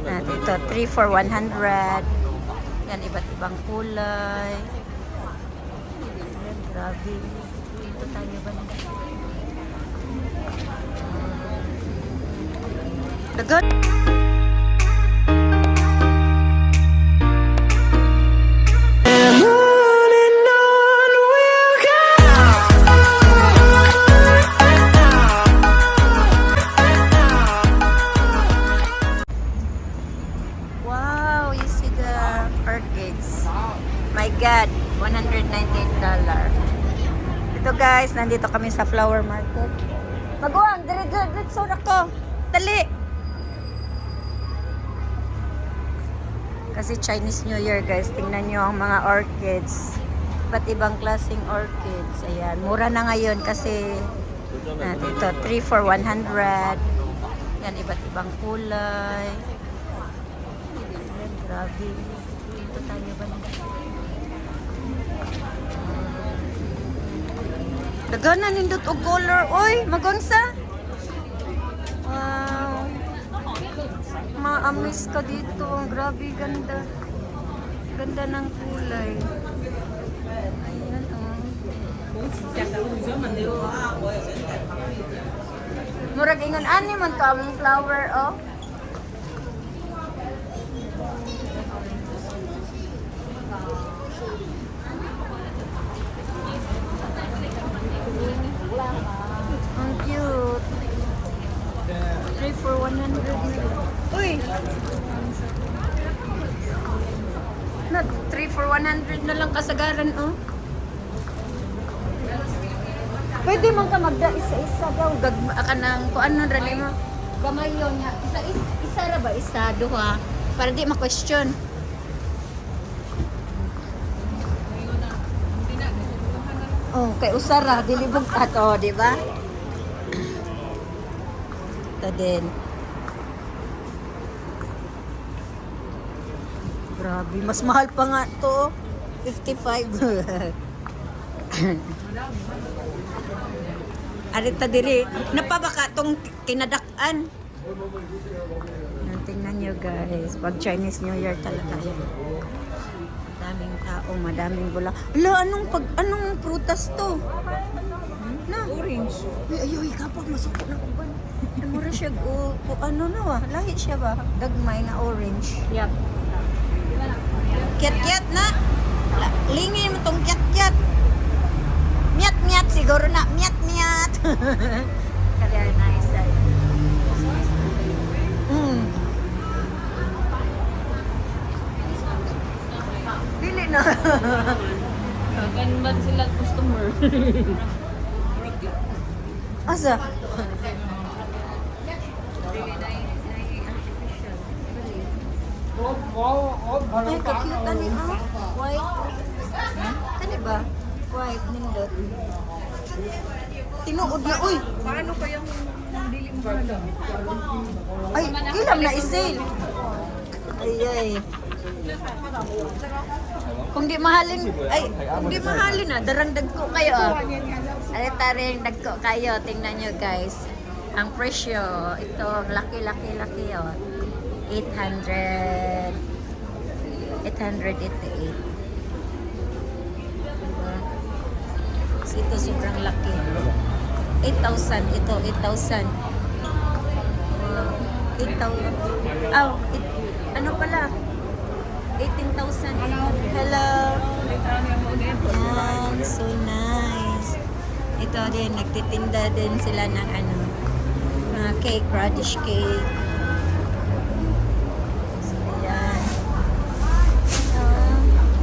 At ito, 3 for 100. Yan, iba't ibang kulay. Yan, grabe. Dito tayo ba? Dagan! Wow, you see the orchids. My God, $198. Ito guys, nandito kami sa flower market. Maguang, diretso na ko. Dali! Kasi Chinese New Year guys, tingnan nyo ang mga orchids. Iba't ibang klaseng orchids. Ayan, mura na ngayon kasi ito, 3 for 100. Yan, iba't ibang kulay. Ayan, grabe. Dito tayo ba? Daganan nindot og color. Oy, magonsa. Wow. Ma-amaze ka dito. Ang grabe, ganda. Ganda ng kulay. Ayan, oh. Murag ingon ani man ka among flower, oh. Ang cute. 3 for 100. Uy! Na, 3 for 100 na lang kasagaran, oh. Pwede man ka magda isa-isa daw. Gagma ka ng kung ano rali mo. Gamay yun niya. Isa ra ba? Isa, duha. Para di ma-question. Oh, kay usara, dilibog ato, di ba? Ito din. Grabe, mas mahal pa nga to. 55. Arita diri, napabaka tong kinadakan. Tingnan nyo guys, pag Chinese New Year talaga yan. Daming tao, madaming bula. Hala, anong prutas to? Na? Orange. Ay, kapag masukot na kuban. Mura siya, ano na ba? Lahi siya ba? Dagmay na orange. Yep. Kiat-kiat na. Lingin mo tong kiat-kiat. Miat-miat siguro na. Miat-miat. Kaya nice. Dili na. Ganun sila customer. Asa? Ay, kakute ani ah. White. Kani ba? White nindot. Tinuod na, uy. Paano pa yung dilim ba? Ay, ilam na i-sale. Ay. Kung di mahalin na, darang dagko kayo ah. Alitaring dagko kayo, tingnan nyo guys. Ang presyo, ito, laki oh. 888. Diba? So, ito sobrang laki. 8,000 ito, 8,000. 8,000. Ano pala? 18,000. Hello. Yan, so nice. Ito din, nagtitinda din sila ng mga cake, radish cake. So, yan.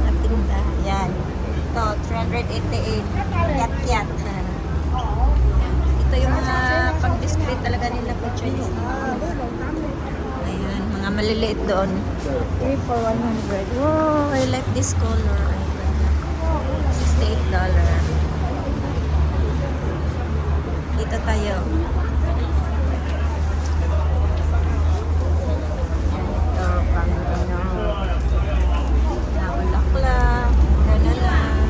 Nagtinda. Yan. Ito, 388. Kiat-kiat. Ito yung mga pang-display talaga nila po Chinese. Ayan, mga maliliit doon. 3 for 100. Wow, I like this color. $68. Dito tayo. Ito, pang nabulaklak. Gana lang.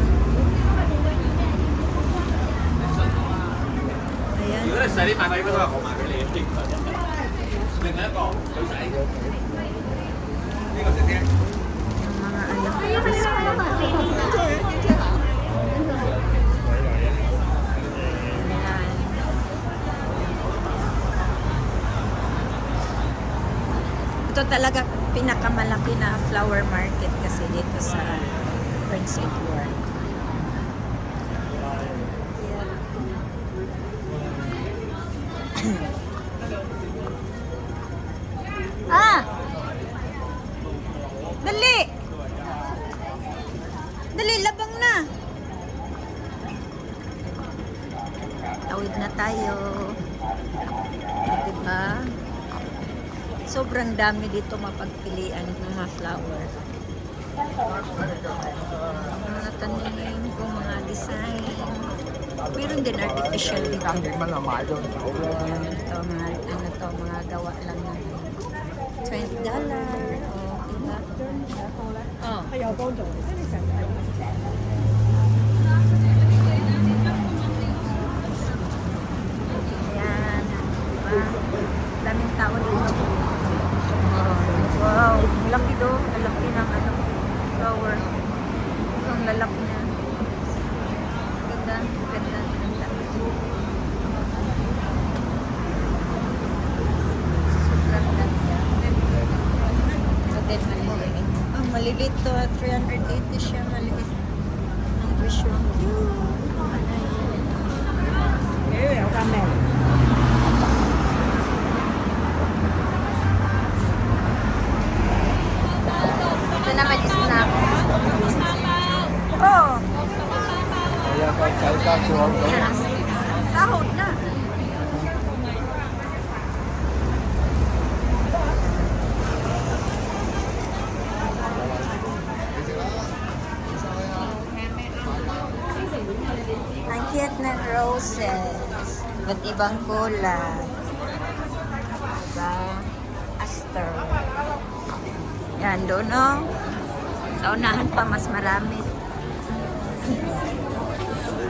Ayan. 如果你洗啲買翻呢個都係我買俾你嘅，另外一個女仔。Ito talaga pinakamalaki na flower market kasi dito sa Prince Edward. Ah! Dali! Dali, labang na! Tawid na tayo. Diba? Sobrang dami dito mapagpilian ng mga flower. Mga tanim, kung mga design. Meron din artificial dito. Ito, mga gawa lang na $20. Oh, diba? Oh. Ayan. Diba? Daming tao dito. Wow, ang laki do. Ang laki ng flower. Ang lalaki na. Ganda, ganda, ganda. Sobrang ganda. So then, ang malilit to. 380 siya. Malilit. Ang presyo. Ito naman is snack. Oh! Sahod na. Ang cute ng roses. Iba't ibang kulay. Diba? Aster. Yan, doon o. Sa unahan pa, mas marami.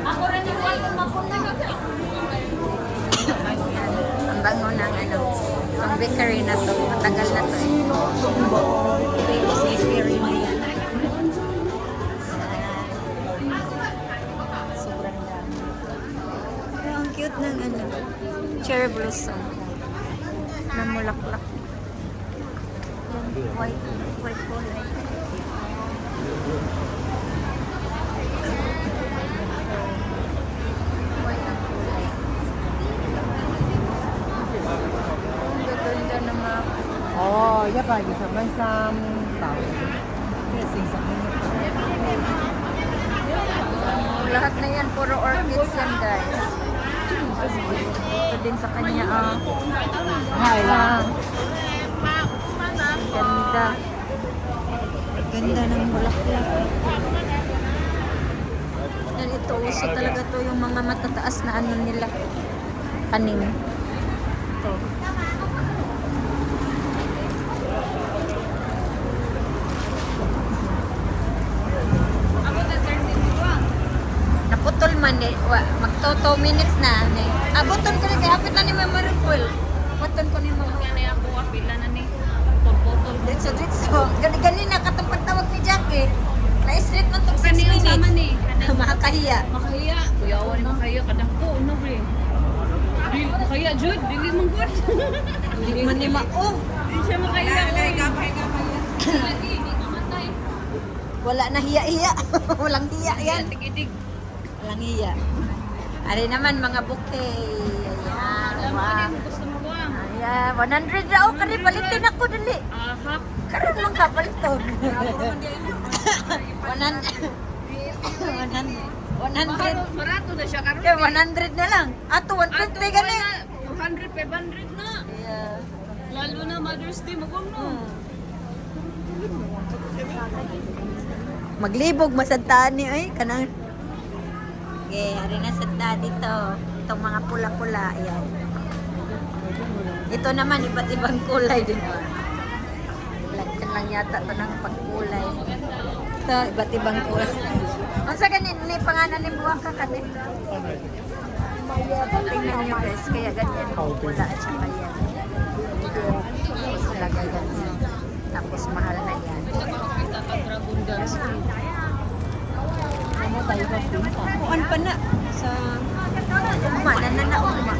Ako rin yung welcome ako na. Ang bango ng ang bakery na to. Matagal na to eh. Famous bakery na yan. Sobrang dami. Pero ang cute ng cherry blossom. Namulaklak. White color. White ang kulay. Ang gaganda ng mga... Oh, ya ba, isa man sa tao. Yes, isa man. Lahat na yan, puro orchids yan guys. Ito din sa kanya, Hi lang. Ganda. Ganda ng bulaklak. Yan, ito, uso talaga to yung mga matataas na nila. Tanim. Ito. Naputol man eh. Magto 2 minutes na. Abuton ko rin. Hapit na ni Memory Pool. Abuton ko ni Memory Pool. Kaya ako apila na ni. Pagpotol. Ditso. Gani na katong pagtawag ni Jackie. Na-street man tong 6 Kani ang sama minutes. ni. Makakahiya. Makaya. Kuyawan makaya. Kadang ko. Ano bre? Makaya Jud. Dili mong good. Hindi man ni oh. Hindi siya makaya. Gapay. Lagi. Hindi mamatay. Wala na hiya-hiya. Walang hiya yan. Tigidig. Walang hiya. Ari naman mga bouquet. Ayan. Alam mo Wow. mo gusto mo buwang. Ayan. 100 raw. Kani palitin ako dali. Ahap. Karon lang ka paliton. 100. Barato na siya karon. Kaya 100 na lang. Ato 150 gani. 200, 500 na. Yeah. Lalo na Mother's Day, magwang no. Maglibog masadtaan ni ay kanang. Okay, hari na sadta dito. Itong mga pula-pula, ayan. Ito naman iba't ibang kulay din. Lagyan lang yata ito ng pagkulay. Ito, iba't ibang kulay. Ang sa ganin, ni pangalan ni buwak ka kanil. Tingnan nyo guys, kaya ganyan. Pula at saka yan. Lagay ganyan. Tapos mahal na yan. Kuan pa na sa uma na uma.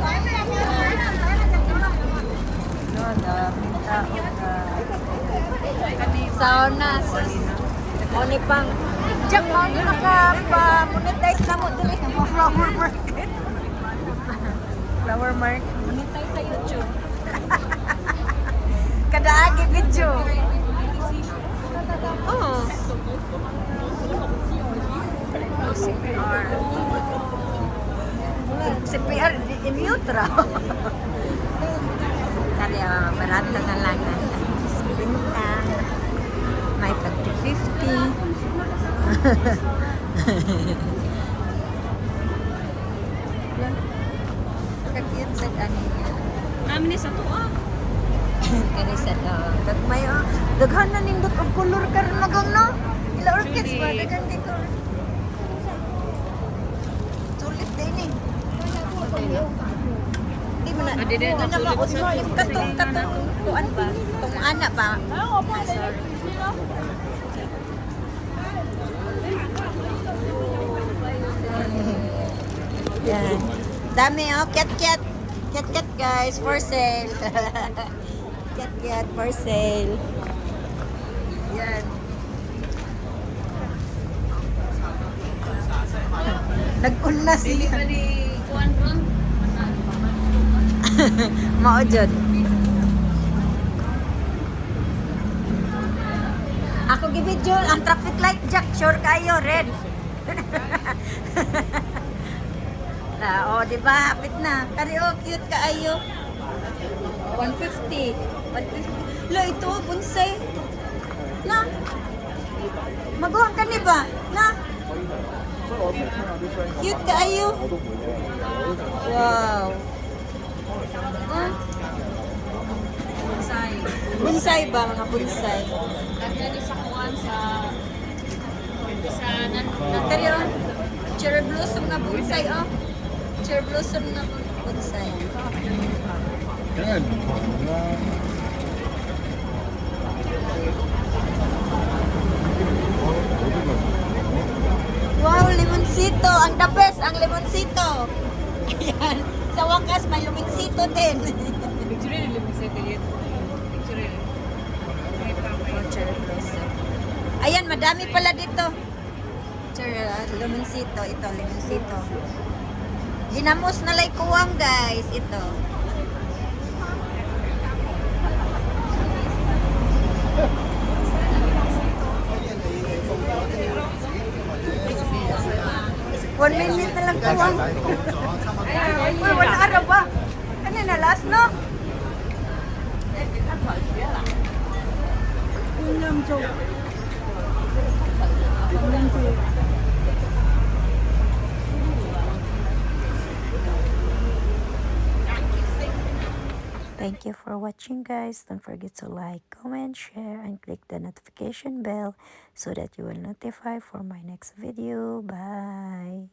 No, daming tao guys. Sauna, sus. O ni pang, Jack, mo ni naka-monetize na mo dili sa mga flower market. Flower market. Monetize sa YouTube. Kadaagi video. Oh. CPR. CPR, in-mute raw. Kaya barato na lang ang binta. May tag 250. Kakit sa kanina. Amin sa to ah. Kani sa dagmay daghan na nindot og color karon magang no. Ila orchids ba daghan dito. Sulit din eh. Di mo na. Di na sulit sa katong kuan ba? Tung ana ba? Yan. Dami oh, cat. Cat guys, for sale. Cat for sale. Yan. Nag-unla Dili siya. pa ni kuan ron. Mao jud. Ako gibidyo ang traffic light jack sure kayo red. Oh, di ba? Hapit na. Kari cute kaayo. 150. 150. Lo, ito, bonsai. Na. Maguhang ka ni ba? Na. Cute kaayo. Wow. Huh? Bonsai. Bonsai ba? Mga bonsai. Kaya ni sa kuan sa nan. Kari cherry blossom na bonsai, oh. Cherry blossom na bonsai. Good. Wow, limonsito. Ang the best, ang limonsito. Ayan. Sa wakas, may limonsito din. Picture ni mo sa kayet. Picture ni. Oh, cherry blossom. Ayan, madami pala dito. Limonsito. Ito, limonsito. Ginamos na lay kuwang, guys. Ito. One minute na lang kuwang. Uy, wala araw ba? Kanina last, no? Thank you for watching, guys. Don't forget to like, comment, share, and click the notification bell so that you will notify for my next video. Bye.